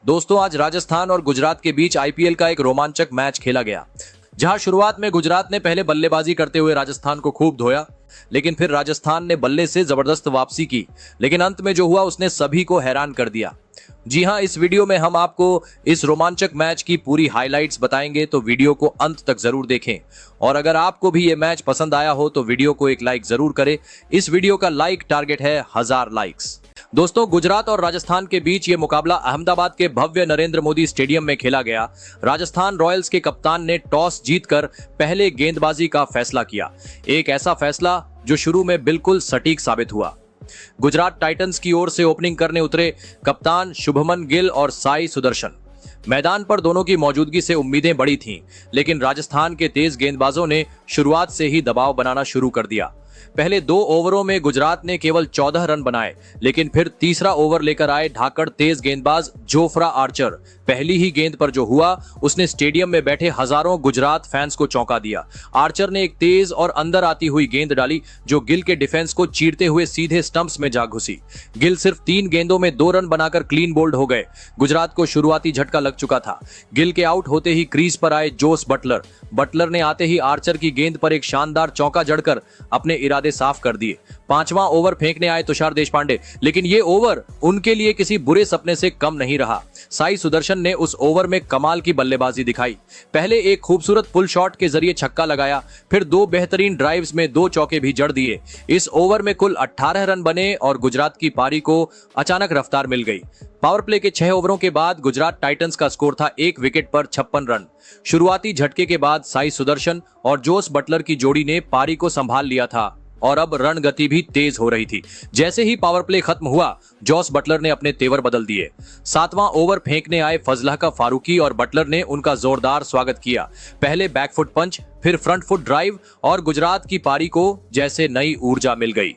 दोस्तों, आज राजस्थान और गुजरात के बीच आईपीएल का एक रोमांचक मैच खेला गया, जहां शुरुआत में गुजरात ने पहले बल्लेबाजी करते हुए राजस्थान को खूब धोया, लेकिन फिर राजस्थान ने बल्ले से जबरदस्त वापसी की। लेकिन अंत में जो हुआ उसने सभी को हैरान कर दिया। जी हां, इस वीडियो में हम आपको इस रोमांचक मैच की पूरी हाइलाइट्स बताएंगे, तो वीडियो को अंत तक जरूर देखें। और अगर आपको भी ये मैच पसंद आया हो तो वीडियो को एक लाइक जरूर करें। इस वीडियो का लाइक टारगेट है 1000 लाइक्स। दोस्तों, गुजरात और राजस्थान के बीच ये मुकाबला अहमदाबाद के भव्य नरेंद्र मोदी स्टेडियम में खेला गया। राजस्थान रॉयल्स के कप्तान ने टॉस जीतकर पहले गेंदबाजी का फैसला किया, एक ऐसा फैसला जो शुरू में बिल्कुल सटीक साबित हुआ। गुजरात टाइटंस की ओर से ओपनिंग करने उतरे कप्तान शुभमन गिल और साई सुदर्शन। मैदान पर दोनों की मौजूदगी से उम्मीदें बड़ी थीं, लेकिन राजस्थान के तेज गेंदबाजों ने शुरुआत से ही दबाव बनाना शुरू कर दिया। पहले 2 ओवरों में गुजरात ने केवल 14 रन बनाए, लेकिन फिर तीसरा ओवर लेकर आए ढाकड़ तेज गेंदबाज जोफ्रा आर्चर। पहली ही गेंद पर जो हुआ उसने स्टेडियम में बैठे हजारों गुजरात फैंस को चौंका दिया। आर्चर ने एक तेज और अंदर आती हुई गेंद डाली जो गिल के डिफेंस को चीरते हुए सीधे स्टंप्स में जा घुसी। गिल सिर्फ 3 गेंदों में 2 रन बनाकर क्लीन बोल्ड हो गए। गुजरात को शुरुआती झटका लग चुका था। गिल के आउट होते ही क्रीज पर आए जोस बटलर ने आते ही आर्चर की गेंद पर एक शानदार चौका जड़कर अपने इरादे साफ कर दिए। 5वां ओवर फेंकने आए तुषार देशपांडे, लेकिन ये ओवर उनके लिए किसी बुरे सपने से कम नहीं रहा। साई सुदर्शन ने उस ओवर में कमाल की बल्लेबाजी दिखाई। पहले एक खूबसूरत पुल शॉट के जरिए छक्का लगाया, फिर 2 बेहतरीन ड्राइव्स में 2 चौके भी जड़ दिए। इस ओवर में कुल 18 रन बने और गुजरात की पारी को अचानक रफ्तार मिल गई। पावर प्ले के 6 ओवरों के बाद गुजरात टाइटंस का स्कोर था 1 विकेट पर 56 रन। शुरुआती झटके के बाद साई सुदर्शन और जोस बटलर की जोड़ी ने पारी को संभाल लिया था और अब रन गति भी तेज हो रही थी। जैसे ही पावर प्ले खत्म हुआ, जोस बटलर ने अपने तेवर बदल दिए। 7वां ओवर फेंकने आए फजलह का फारूकी और बटलर ने उनका जोरदार स्वागत किया। पहले बैकफुट पंच, फिर फ्रंट फुट ड्राइव और गुजरात की पारी को जैसे नई ऊर्जा मिल गई।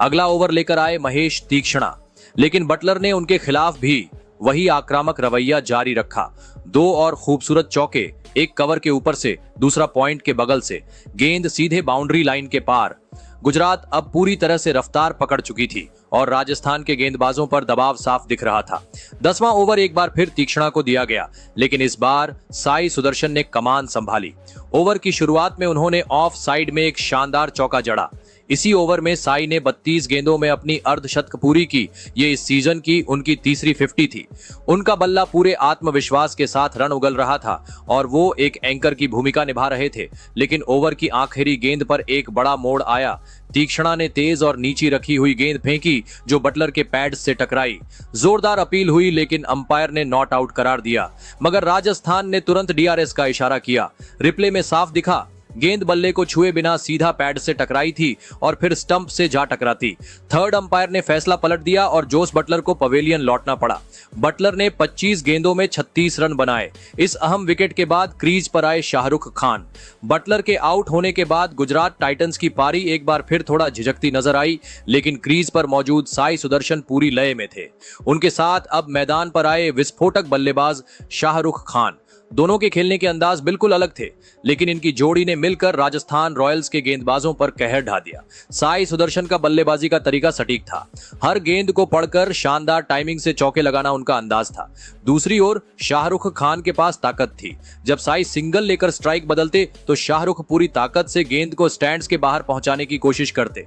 अगला ओवर लेकर आए महेश तीक्ष्णा, लेकिन बटलर ने उनके खिलाफ भी वही आक्रामक रवैया जारी रखा। 2 और खूबसूरत चौके, एक कवर के ऊपर से, दूसरा पॉइंट के बगल से, गेंद सीधे बाउंड्री लाइन के पार। गुजरात अब पूरी तरह से रफ्तार पकड़ चुकी थी और राजस्थान के गेंदबाजों पर दबाव साफ दिख रहा था। 10वां ओवर एक बार फिर तीक्ष्णा को दिया गया, लेकिन इस बार साई सुदर्शन ने कमान संभाली। ओवर की शुरुआत में उन्होंने ऑफ साइड में एक शानदार चौका जड़ा। इसी ओवर में साई ने 32 गेंदों में अपनी अर्धशतक पूरी की। ये इस सीजन की उनकी तीसरी 50 थी। उनका बल्ला पूरे आत्मविश्वास के साथ रन उगल रहा था और वो एक एंकर की भूमिका निभा रहे थे। लेकिन ओवर की आखिरी गेंद पर एक बड़ा मोड़ आया। तीक्ष्णा ने तेज और नीची रखी हुई गेंद फेंकी जो बटलर के पैड से टकराई। जोरदार अपील हुई, लेकिन अंपायर ने नॉट आउट करार दिया। मगर राजस्थान ने तुरंत डीआरएस का इशारा किया। रिप्ले में साफ दिखा, गेंद बल्ले को छुए बिना सीधा पैड से टकराई थी और फिर स्टंप से जा टकराती। थर्ड अंपायर ने फैसला पलट दिया और जोस बटलर को पवेलियन लौटना पड़ा। बटलर ने 25 गेंदों में 36 रन बनाए। इस अहम विकेट के बाद क्रीज पर आए शाहरुख खान। बटलर के आउट होने के बाद गुजरात टाइटंस की पारी एक बार फिर थोड़ा झिझकती नजर आई, लेकिन क्रीज पर मौजूद साई सुदर्शन पूरी लय में थे। उनके साथ अब मैदान पर आए विस्फोटक बल्लेबाज शाहरुख खान। दोनों के खेलने के अंदाज बिल्कुल अलग थे, लेकिन इनकी जोड़ी ने मिलकर राजस्थान रॉयल्स के गेंदबाजों पर कहर ढा दिया। साई सुदर्शन का बल्लेबाजी का तरीका सटीक था। हर गेंद को पढ़कर शानदार टाइमिंग से चौके लगाना उनका अंदाज था। दूसरी ओर शाहरुख खान के पास ताकत थी। जब साई सिंगल लेकर स्ट्राइक बदलते तो शाहरुख पूरी ताकत से गेंद को स्टैंड्स के बाहर पहुंचाने की कोशिश करते।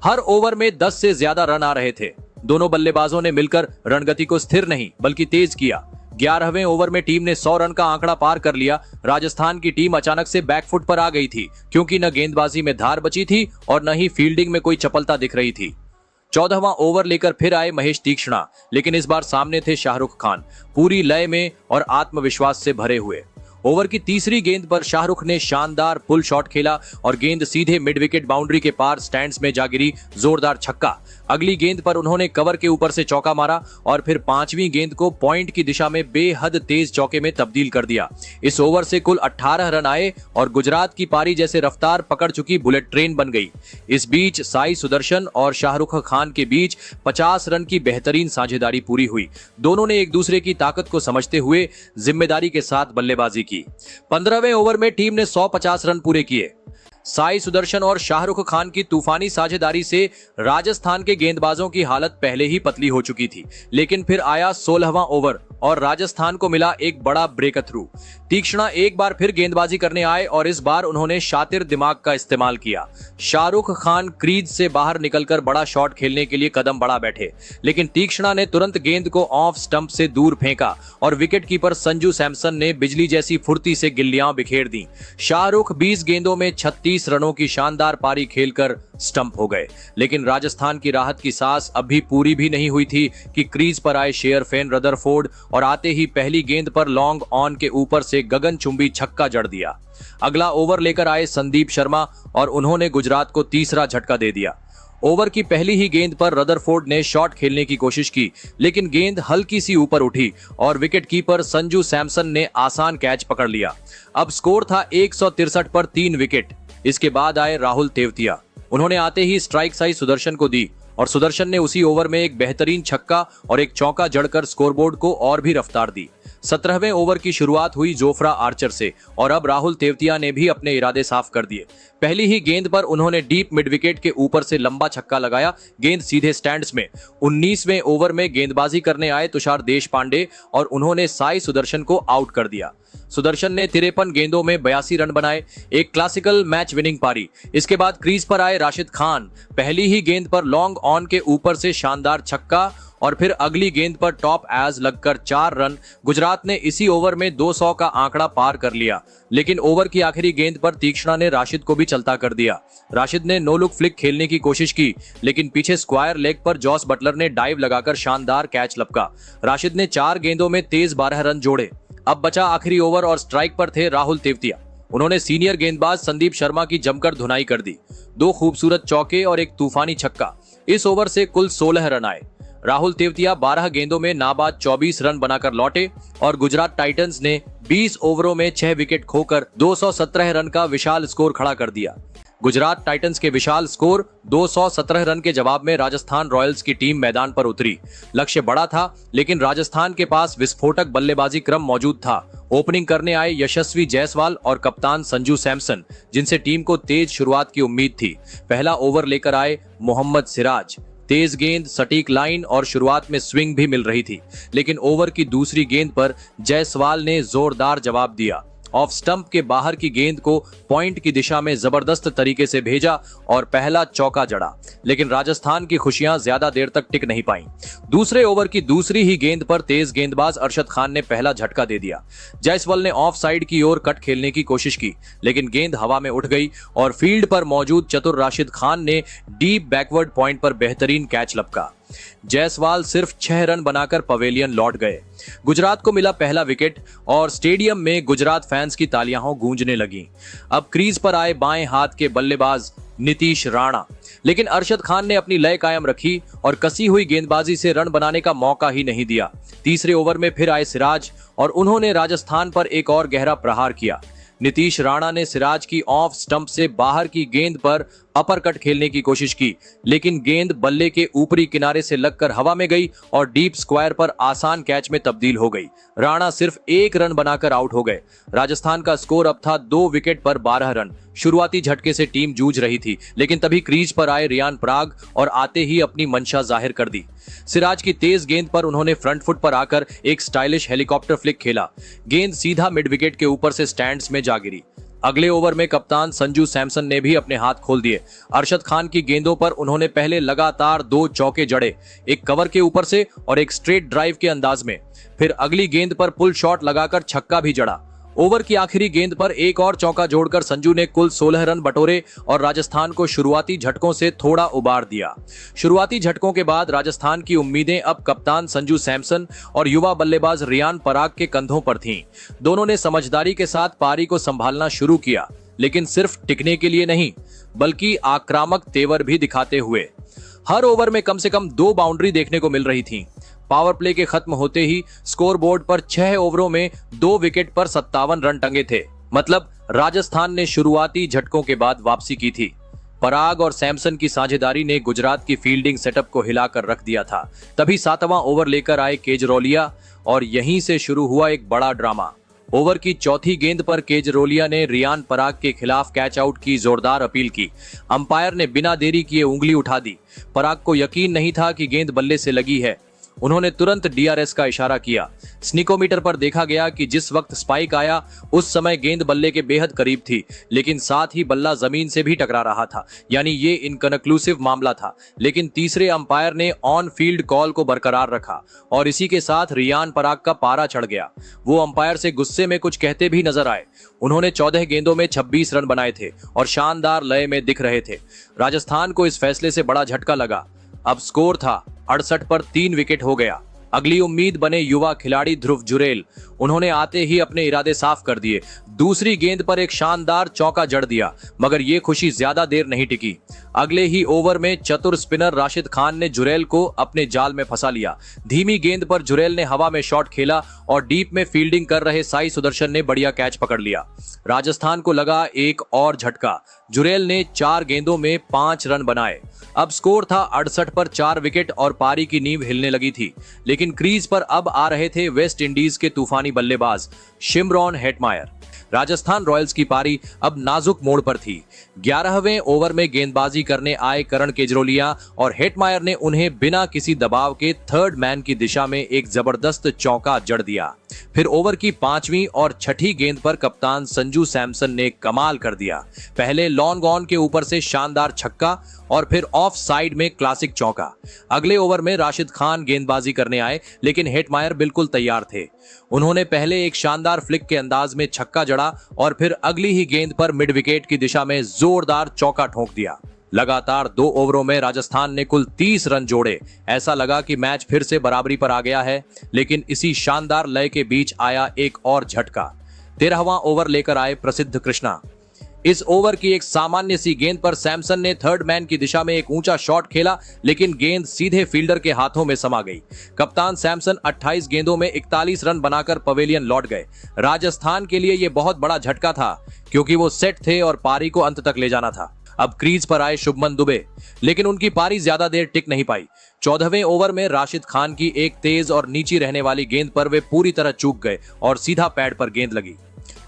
हर ओवर में 10 से ज्यादा रन आ रहे थे। दोनों बल्लेबाजों ने मिलकर रणगति को स्थिर नहीं बल्कि तेज किया। 11वें ओवर में टीम ने 100 रन का आंकड़ा पार कर लिया। राजस्थान की टीम अचानक से बैकफुट पर आ गई थी, क्योंकि न गेंदबाजी में धार बची थी और न ही फील्डिंग में कोई चपलता दिख रही थी। 14वां ओवर लेकर फिर आए महेश तीक्ष्णा, लेकिन इस बार सामने थे शाहरुख खान, पूरी लय में और आत्मविश्वास से भरे हुए। ओवर की तीसरी गेंद पर शाहरुख ने शानदार पुल शॉट खेला और गेंद सीधे मिड विकेट बाउंड्री के पार स्टैंड्स में जा गिरी। जोरदार छक्का। अगली गेंद पर उन्होंने कवर के ऊपर से चौका मारा और फिर 5वीं गेंद को पॉइंट की दिशा में बेहद तेज चौके में तब्दील कर दिया। इस ओवर से कुल 18 रन आए और गुजरात की पारी जैसे रफ्तार पकड़ चुकी बुलेट ट्रेन बन गई। इस बीच साई सुदर्शन और शाहरुख खान के बीच 50 रन की बेहतरीन साझेदारी पूरी हुई। दोनों ने एक दूसरे की ताकत को समझते हुए जिम्मेदारी के साथ बल्लेबाजी की। 15वें ओवर में टीम ने 150 रन पूरे किए। साई सुदर्शन और शाहरुख खान की तूफानी साझेदारी से राजस्थान के गेंदबाजों की हालत पहले ही पतली हो चुकी थी, लेकिन फिर आया 16वां ओवर और राजस्थान को मिला एक बड़ा ब्रेक थ्रू। तीक्ष्णा एक बार फिर गेंदबाजी करने आए और इस बार उन्होंने शातिर दिमाग का इस्तेमाल किया। शाहरुख खान क्रीज से बाहर निकलकर बड़ा शॉट खेलने के लिए कदम बढ़ा बैठे, लेकिन तीक्ष्णा ने तुरंत गेंद को ऑफ स्टंप से दूर फेंका और विकेट कीपर संजू सैमसन ने बिजली जैसी फुर्ती से गिल्लियां बिखेर दी। शाहरुख 20 गेंदों में 36 रनों की शानदार पारी खेलकर स्टंप हो गए, लेकिन राजस्थान की राहत की सांस अभी पूरी भी नहीं हुई थी कि क्रीज पर आए शेरफेन रदरफोर्ड और आते ही पहली गेंद पर लॉन्ग ऑन के ऊपर से गगनचुंबी छक्का जड़ दिया। अगला ओवर लेकर आए संदीप शर्मा और उन्होंने गुजरात को तीसरा झटका दे दिया। ओवर की पहली ही गेंद पर रदरफोर्ड ने शॉट खेलने की कोशिश की, लेकिन गेंद हल्की सी ऊपर उठी और विकेट कीपर संजू सैमसन ने आसान कैच पकड़ लिया। अब स्कोर था 163 पर 3 विकेट। इसके बाद आए राहुल तेवतिया। उन्होंने आते ही स्ट्राइक साई सुदर्शन को दी और सुदर्शन ने उसी ओवर में एक बेहतरीन छक्का और एक चौका जड़कर स्कोरबोर्ड को और भी रफ्तार दी। 17वें ओवर की शुरुआत हुई जोफ्रा आर्चर से और अब राहुल तेवतिया ने भी अपने इरादे साफ कर दिए। पहली ही गेंद पर उन्होंने डीप मिड विकेट के ऊपर से लंबा छक्का लगाया, गेंद सीधे स्टैंड्स में। 19वें ओवर में गेंदबाजी करने आए तुषार देशपांडे और उन्होंने साई सुदर्शन को आउट कर दिया। सुदर्शन ने 53 गेंदों में 82 रन बनाए, एक क्लासिकल मैच विनिंग पारी। इसके बाद क्रीज पर आए राशिद खान। पहली ही गेंद पर लॉन्ग ऑन के ऊपर से शानदार छक्का और फिर अगली गेंद पर टॉप एज लगकर 4 रन। गुजरात ने इसी ओवर में 200 का आंकड़ा पार कर लिया, लेकिन ओवर की आखिरी गेंद पर तीक्ष्णा ने राशिद को भी चलता कर दिया। राशिद ने नो लुक फ्लिक खेलने की कोशिश की, लेकिन पीछे स्क्वायर लेग पर जॉस बटलर ने डाइव लगाकर शानदार कैच लपका। राशिद ने 4 गेंदों में तेज 12 रन जोड़े। अब बचा आखिरी ओवर और स्ट्राइक पर थे राहुल तेवतिया। उन्होंने सीनियर गेंदबाज संदीप शर्मा की जमकर धुनाई कर दी। 2 खूबसूरत चौके और एक तूफानी छक्का। इस ओवर से कुल 16 रन आए। राहुल तेवतिया 12 गेंदों में नाबाद 24 रन बनाकर लौटे और गुजरात टाइटंस ने 20 ओवरों में 6 विकेट खोकर 217 रन का विशाल स्कोर खड़ा कर दिया। गुजरात टाइटंस के विशाल स्कोर 217 रन के जवाब में राजस्थान रॉयल्स की टीम मैदान पर उतरी। लक्ष्य बड़ा था, लेकिन राजस्थान के पास विस्फोटक बल्लेबाजी क्रम मौजूद था। ओपनिंग करने आए यशस्वी जायसवाल और कप्तान संजू सैमसन, जिनसे टीम को तेज शुरुआत की उम्मीद थी। पहला ओवर लेकर आए मोहम्मद सिराज। तेज गेंद, सटीक लाइन और शुरुआत में स्विंग भी मिल रही थी, लेकिन ओवर की दूसरी गेंद पर जायसवाल ने जोरदार जवाब दिया। ऑफ स्टंप के बाहर की गेंद को पॉइंट की दिशा में जबरदस्त तरीके से भेजा और पहला चौका जड़ा, लेकिन राजस्थान की खुशियां ज्यादा देर तक टिक नहीं पाईं। दूसरे ओवर की दूसरी ही गेंद पर तेज गेंदबाज अरशद खान ने पहला झटका दे दिया। जायसवाल ने ऑफ साइड की ओर कट खेलने की कोशिश की, लेकिन गेंद हवा में उठ गई और फील्ड पर मौजूद चतुर राशिद खान ने डीप बैकवर्ड पॉइंट पर बेहतरीन कैच लपका। जायसवाल सिर्फ 6 रन बनाकर पवेलियन लौट गए। गुजरात को मिला पहला विकेट और स्टेडियम में गुजरात फैंस की तालियां गूंजने लगीं। अब क्रीज पर आए बाएं हाथ के बल्लेबाज नीतीश राणा, लेकिन अरशद खान ने अपनी लय कायम रखी और कसी हुई गेंदबाजी से रन बनाने का मौका ही नहीं दिया। तीसरे ओवर में फिर आए सिराज और उन्होंने राजस्थान पर एक और गहरा प्रहार किया। नीतीश राणा ने सिराज की ऑफ स्टंप से बाहर की गेंद पर अपर कट खेलने की कोशिश की, लेकिन गेंद बल्ले के ऊपरी किनारे से लगकर हवा में गई और डीप स्क्वायर पर आसान कैच में तब्दील हो गई। राणा सिर्फ 1 रन बनाकर आउट हो गए। राजस्थान का स्कोर अब था 2 विकेट पर 12 रन। शुरुआती झटके से टीम जूझ रही थी, लेकिन तभी क्रीज पर आए रियान पराग और आते ही अपनी मंशा जाहिर कर दी। सिराज की तेज गेंद पर उन्होंने फ्रंट फुट पर आकर एक स्टाइलिश हेलीकॉप्टर फ्लिक खेला। गेंद सीधा मिड विकेट के ऊपर से स्टैंड्स में जा गिरी। अगले ओवर में कप्तान संजू सैमसन ने भी अपने हाथ खोल दिए। अरशद खान की गेंदों पर उन्होंने पहले लगातार 2 चौके जड़े, एक कवर के ऊपर से और एक स्ट्रेट ड्राइव के अंदाज में। फिर अगली गेंद पर पुल शॉट लगाकर छक्का भी जड़ा। ओवर की आखिरी गेंद पर एक और चौका जोड़कर संजू ने कुल 16 रन बटोरे और राजस्थान को शुरुआती झटकों से थोड़ा उबार दिया। शुरुआती झटकों के बाद राजस्थान की उम्मीदें अब कप्तान संजू सैमसन और युवा बल्लेबाज रियान पराग के कंधों पर थीं। दोनों ने समझदारी के साथ पारी को संभालना शुरू किया, लेकिन सिर्फ टिकने के लिए नहीं, बल्कि आक्रामक तेवर भी दिखाते हुए। हर ओवर में कम से कम 2 बाउंड्री देखने को मिल रही थी। पावर प्ले के खत्म होते ही स्कोरबोर्ड पर 6 ओवरों में 2 विकेट पर 57 रन टंगे थे। मतलब राजस्थान ने शुरुआती झटकों के बाद वापसी की थी। पराग और सैमसन की साझेदारी ने गुजरात की फील्डिंग सेटअप को हिलाकर रख दिया था। तभी 7वां ओवर लेकर आए केजरोलिया और यहीं से शुरू हुआ एक बड़ा ड्रामा। ओवर की चौथी गेंद पर केजरोलिया ने रियान पराग के खिलाफ कैच आउट की जोरदार अपील की। अंपायर ने बिना देरी किए उंगली उठा दी। पराग को यकीन नहीं था कि गेंद बल्ले से लगी है। उन्होंने तुरंत डीआरएस का इशारा किया। स्निकोमीटर पर देखा गया कि जिस वक्त स्पाइक आया उस समय गेंद बल्ले के बेहद करीब थी, लेकिन साथ ही बल्ला जमीन से भी टकरा रहा था, यानी ये इनकनक्लूसिव मामला था। लेकिन तीसरे अंपायर ने ऑन फील्ड कॉल को बरकरार रखा और इसी के साथ रियान पराग का पारा चढ़ गया। वो अंपायर से गुस्से में कुछ कहते भी नजर आए। उन्होंने 14 गेंदों में 26 रन बनाए थे और शानदार लय में दिख रहे थे। राजस्थान को इस फैसले से बड़ा झटका लगा। अब स्कोर था 68 पर 3 विकेट हो गया। अगली उम्मीद बने युवा खिलाड़ी ध्रुव जुरेल। उन्होंने आते ही अपने इरादे साफ कर दिए। दूसरी गेंद पर एक शानदार चौका जड़ दिया, मगर ये खुशी ज्यादा देर नहीं टिकी। अगले ही ओवर में चतुर स्पिनर राशिद खान ने जुरेल को अपने जाल में फंसा लिया। धीमी गेंद पर जुरेल ने हवा में शॉट खेला और डीप में फील्डिंग कर रहे साई सुदर्शन ने बढ़िया कैच पकड़ लिया। राजस्थान को लगा एक और झटका। जुरेल ने 4 गेंदों में 5 रन बनाए। अब स्कोर था 68 पर 4 विकेट और पारी की नींव हिलने लगी थी। लेकिन क्रीज पर अब आ रहे थे वेस्ट इंडीज के तूफानी बल्लेबाज शिमरॉन हेटमायर। राजस्थान रॉयल्स की पारी अब नाजुक मोड़ पर थी। 11वें ओवर में गेंदबाजी करने आए करण केजरोलिया और हेटमायर ने उन्हें बिना किसी दबाव के थर्ड मैन की दिशा में एक जबरदस्त चौका जड़ दिया। फिर ओवर की 5वीं और 6ठी गेंद पर कप्तान संजू सैमसन ने कमाल कर दिया। पहले लॉन्ग ऑन के ऊपर से शानदार छक्का और फिर ऑफ साइड में क्लासिक चौका। अगले ओवर में राशिद खान गेंदबाजी करने आए, लेकिन हेटमायर बिल्कुल तैयार थे। उन्होंने पहले एक शानदार फ्लिक के अंदाज में छक्का जड़ा और फिर अगली ही गेंद पर मिड विकेट की दिशा में जोरदार चौका ठोक दिया। लगातार 2 ओवरों में राजस्थान ने कुल 30 रन जोड़े। ऐसा लगा कि मैच फिर से बराबरी पर आ गया है, लेकिन इसी शानदार लय के बीच आया एक और झटका। 13वां ओवर लेकर आए प्रसिद्ध कृष्णा। इस ओवर की एक सामान्य सी गेंद पर सैमसन ने थर्ड मैन की दिशा में एक ऊंचा शॉट खेला, लेकिन गेंद सीधे फील्डर के हाथों में समा गई। कप्तान सैमसन 28 गेंदों में 41 रन बनाकर पवेलियन लौट गए। राजस्थान के लिए यह बहुत बड़ा झटका था, क्योंकि वो सेट थे और पारी को अंत तक ले जाना था। अब क्रीज पर आए शुभमन दुबे, लेकिन उनकी पारी ज्यादा देर टिक नहीं पाई। 14वें ओवर में राशिद खान की एक तेज और नीची रहने वाली गेंद पर वे पूरी तरह चूक गए और सीधा पैड पर गेंद लगी।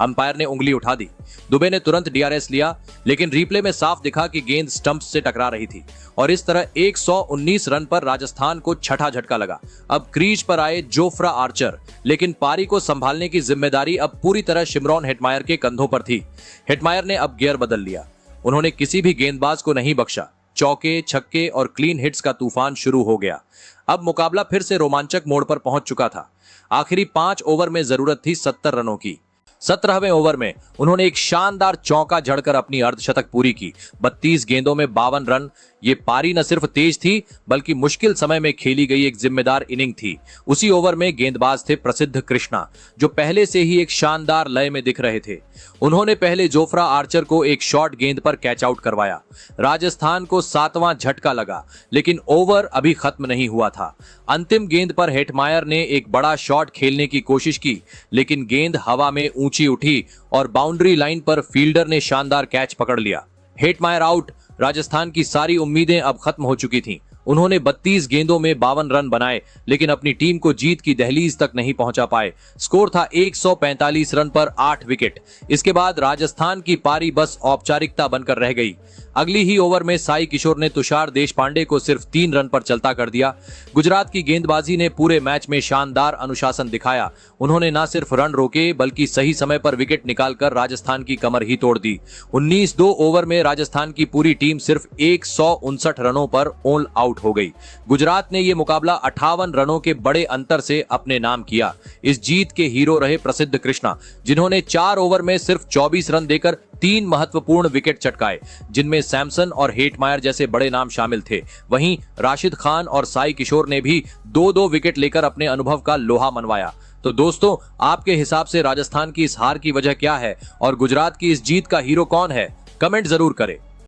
अंपायर ने उंगली उठा दी। दुबे ने तुरंत डीआरएस लिया, लेकिन रिप्ले में साफ दिखा कि गेंद स्टंप से टकरा रही थी और इस तरह 119 रन पर राजस्थान को छठा झटका लगा। अब क्रीज पर आए जोफ्रा आर्चर, लेकिन पारी को संभालने की जिम्मेदारी अब पूरी तरह शिमरॉन हेटमायर के कंधों पर थी। हेटमायर ने अब गियर बदल लिया। उन्होंने किसी भी गेंदबाज को नहीं बख्शा। चौके, छक्के और क्लीन हिट्स का तूफान शुरू हो गया। अब मुकाबला फिर से रोमांचक मोड़ पर पहुंच चुका था। आखिरी 5 ओवर में जरूरत थी 70 रनों की। 17वें ओवर में उन्होंने एक शानदार चौका जड़कर अपनी अर्धशतक पूरी की। 32 गेंदों में 52 रन। ये पारी न सिर्फ तेज थी, बल्कि मुश्किल समय में खेली गई एक जिम्मेदार इनिंग थी। उसी ओवर में गेंदबाज थे प्रसिद्ध कृष्णा, जो पहले से ही एक शानदार लय में दिख रहे थे। उन्होंने पहले जोफ्रा आर्चर को एक शॉर्ट गेंद पर कैच आउट करवाया। राजस्थान को 7वां झटका लगा, लेकिन ओवर अभी खत्म नहीं हुआ था। अंतिम गेंद पर हेटमायर ने एक बड़ा शॉट खेलने की कोशिश की, लेकिन गेंद हवा में ऊंची उठी और बाउंड्री लाइन पर फील्डर ने शानदार कैच पकड़ लिया। Hetmyer out. राजस्थान की सारी उम्मीदें अब खत्म हो चुकी थीं। उन्होंने 32 गेंदों में 52 रन बनाए, लेकिन अपनी टीम को जीत की दहलीज तक नहीं पहुंचा पाए। स्कोर था 145 रन पर 8 विकेट। इसके बाद राजस्थान की पारी बस औपचारिकता बनकर रह गई। अगली ही ओवर में साई किशोर ने तुषार देशपांडे को सिर्फ 3 रन पर चलता कर दिया। गुजरात की गेंदबाजी ने पूरे मैच में शानदार अनुशासन दिखाया। उन्होंने न सिर्फ रन रोके, बल्कि सही समय पर विकेट निकालकर राजस्थान की कमर ही तोड़ दी। 19 ओवर में राजस्थान की पूरी टीम सिर्फ 159 रनों पर ऑल आउट हो गई। गुजरात ने यह मुकाबला 58 रनों के बड़े अंतर से अपने नाम किया। इस जीत के हीरो रहे प्रसिद्ध कृष्णा, जिन्होंने 4 ओवर में सिर्फ 24 रन देकर 3 महत्वपूर्ण विकेट चटकाए, जिनमें सैमसन और हेटमायर जैसे बड़े नाम शामिल थे। वहीं राशिद खान और साई किशोर ने भी 2-2 विकेट लेकर अपने अनुभव का लोहा मनवाया। तो दोस्तों, आपके हिसाब से राजस्थान की इस हार की वजह क्या है और गुजरात की इस जीत का हीरो कौन है? कमेंट जरूर करें।